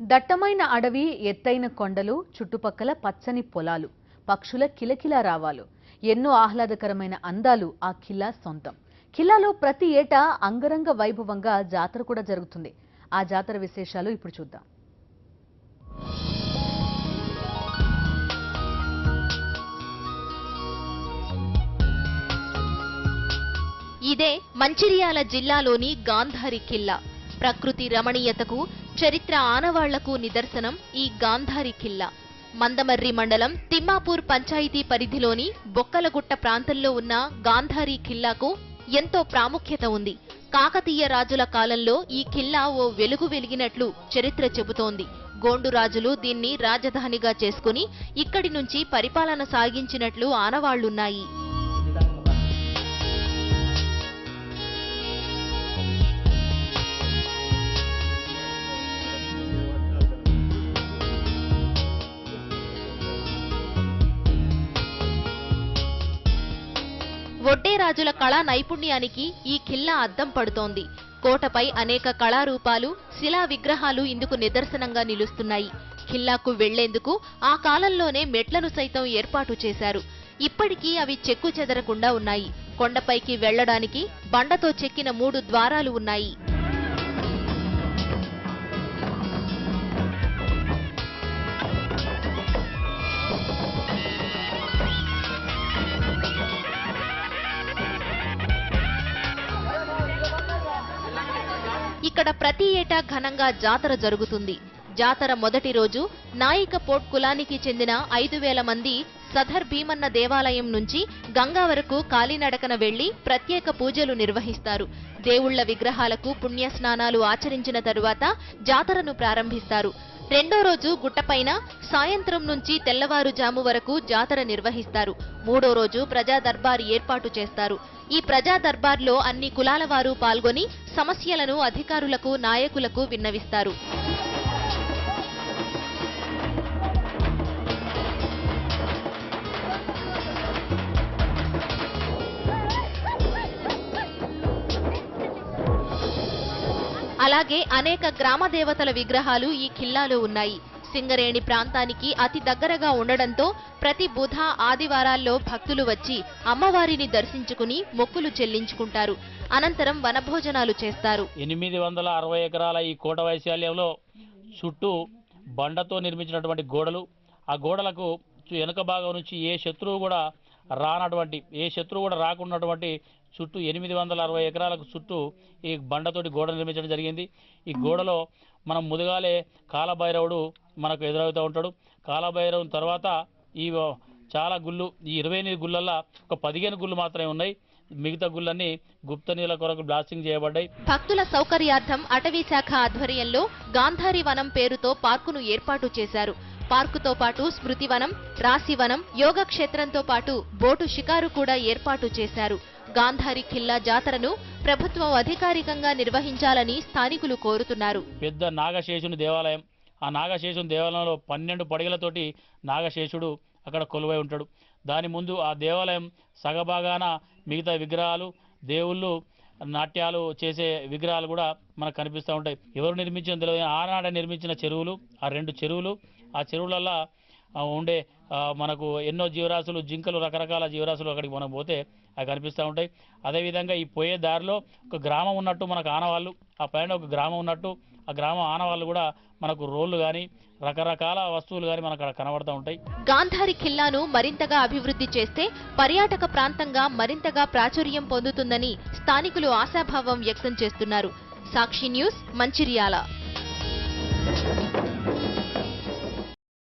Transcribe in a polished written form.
దట్టమైన అడవి, ఎత్తైన కొండలు, చుట్టుపక్కల పచ్చని పొలాలు, పక్షుల కిలకిలా రావాలు, ఎన్నో ఆహ్లాదకరమైన అందాలు ఆ ఖిల్లా సొంతం. ఖిల్లాలో ప్రతి ఏటా అంగరంగ వైభవంగా జాతర కూడా జరుగుతుంది. ఆ జాతర విశేషాలు ఇప్పుడు చూద్దాం. ఇదే మంచిర్యాల జిల్లాలోని గాంధారి ఖిల్లా. ప్రకృతి రమణీయతకు, చరిత్ర ఆనవాళ్లకు నిదర్శనం ఈ గాంధారి ఖిల్లా. మందమర్రి మండలం తిమ్మాపూర్ పంచాయతీ పరిధిలోని బొక్కలగుట్ట ప్రాంతంలో ఉన్న గాంధారి ఖిల్లాకు ఎంతో ప్రాముఖ్యత ఉంది. కాకతీయ రాజుల కాలంలో ఈ ఖిల్లా ఓ వెలుగు వెలిగినట్లు చరిత్ర చెబుతోంది. గోండు రాజులు దీన్ని రాజధానిగా చేసుకుని ఇక్కడి నుంచి పరిపాలన సాగించినట్లు ఆనవాళ్లున్నాయి. వడ్డేరాజుల కళా నైపుణ్యానికి ఈ ఖిల్లా అద్దం పడుతోంది. కోటపై అనేక కళారూపాలు, శిలా విగ్రహాలు ఇందుకు నిదర్శనంగా నిలుస్తున్నాయి. ఖిల్లాకు వెళ్లేందుకు ఆ కాలంలోనే మెట్లను సైతం ఏర్పాటు చేశారు. ఇప్పటికీ అవి చెక్కు చెదరకుండా ఉన్నాయి. కొండపైకి వెళ్లడానికి బండతో చెక్కిన 3 ద్వారాలు ఉన్నాయి. ఇక్కడ ప్రతి ఏటా ఘనంగా జాతర జరుగుతుంది. జాతర మొదటి రోజు నాయికపోట్ కులానికి చెందిన 5,000 మంది సదర్ భీమన్న దేవాలయం నుంచి గంగా వరకు కాలినడకన వెళ్లి ప్రత్యేక పూజలు నిర్వహిస్తారు. దేవుళ్ల విగ్రహాలకు పుణ్యస్నానాలు ఆచరించిన తరువాత జాతరను ప్రారంభిస్తారు. రెండో రోజు గుట్టపైన సాయంత్రం నుంచి తెల్లవారుజాము వరకు జాతర నిర్వహిస్తారు. మూడో రోజు ప్రజా దర్బార్ ఏర్పాటు చేస్తారు. ఈ ప్రజా దర్బార్లో అన్ని కులాల వారు పాల్గొని సమస్యలను అధికారులకు, నాయకులకు విన్నవిస్తారు. అలాగే అనేక గ్రామ దేవతల విగ్రహాలు ఈ ఖిల్లాలో ఉన్నాయి. సింగరేణి ప్రాంతానికి అతి దగ్గరగా ఉండడంతో ప్రతి బుధ, ఆదివారాల్లో భక్తులు వచ్చి అమ్మవారిని దర్శించుకుని మొక్కులు చెల్లించుకుంటారు. అనంతరం వనభోజనాలు చేస్తారు. 860 ఎకరాల ఈ కోట వైశాల్యంలో చుట్టూ బండతో నిర్మించినటువంటి గోడలు, ఆ గోడలకు వెనుక భాగం నుంచి ఏ శత్రువు కూడా రాకున్నటువంటి చుట్టూ 860 ఎకరాలకు చుట్టూ ఈ బండతోటి గోడ నిర్మించడం జరిగింది. ఈ గోడలో మనం ముదుగాలే కాలభైరవుడు మనకు ఎదురవుతూ ఉంటాడు. కాలభైరవుని తర్వాత ఈ చాలా గుళ్ళు, ఈ 28 గుళ్ళల్లో ఒక 15 గుళ్ళు మాత్రమే ఉన్నాయి. మిగతా గుళ్ళన్నీ గుప్త నీళ్ల కొరకు బ్లాస్టింగ్ చేయబడ్డాయి. భక్తుల సౌకర్యార్థం అటవీ శాఖ ఆధ్వర్యంలో గాంధారి వనం పేరుతో పార్కును ఏర్పాటు చేశారు. పార్కుతో పాటు స్మృతివనం, రాశివనం, యోగక్షేత్రంతో పాటు బోటు షికారు కూడా ఏర్పాటు చేశారు. గాంధారి ఖిల్లా జాతరను ప్రభుత్వం అధికారికంగా నిర్వహించాలని స్థానికులు కోరుతున్నారు. పెద్ద నాగశేషుని దేవాలయం, ఆ నాగశేషుని దేవాలయంలో 12 పడగలతోటి నాగశేషుడు అక్కడ కొలువై ఉంటాడు. దాని ముందు ఆ దేవాలయం సగభాగాన మిగతా విగ్రహాలు, దేవుళ్ళు, నాట్యాలు చేసే విగ్రహాలు కూడా మనకు కనిపిస్తూ ఉంటాయి. ఎవరు నిర్మించిన తెలియదు. ఆనాడ నిర్మించిన చెరువులు, ఆ 2 చెరువులు, ఆ చెరువులల్లో ఉండే మనకు ఎన్నో జీవరాశులు, జింకలు, రకరకాల జీవరాశులు అక్కడికి మనం పోతే అవి కనిపిస్తూ ఉంటాయి. అదేవిధంగా ఈ పోయే దారిలో ఒక గ్రామం ఉన్నట్టు మనకు ఆనవాళ్ళు, ఆ పైన ఒక గ్రామం ఉన్నట్టు ఆ గ్రామం ఆనవాళ్ళు కూడా మనకు రోళ్లు కానీ రకరకాల వస్తువులు కానీ మనకు అక్కడ కనబడుతూ ఉంటాయి. గాంధారి ఖిల్లాను మరింతగా అభివృద్ధి చేస్తే పర్యాటక ప్రాంతంగా మరింతగా ప్రాచుర్యం పొందుతుందని స్థానికులు ఆశాభావం వ్యక్తం చేస్తున్నారు. సాక్షి న్యూస్, మంచిర్యాల.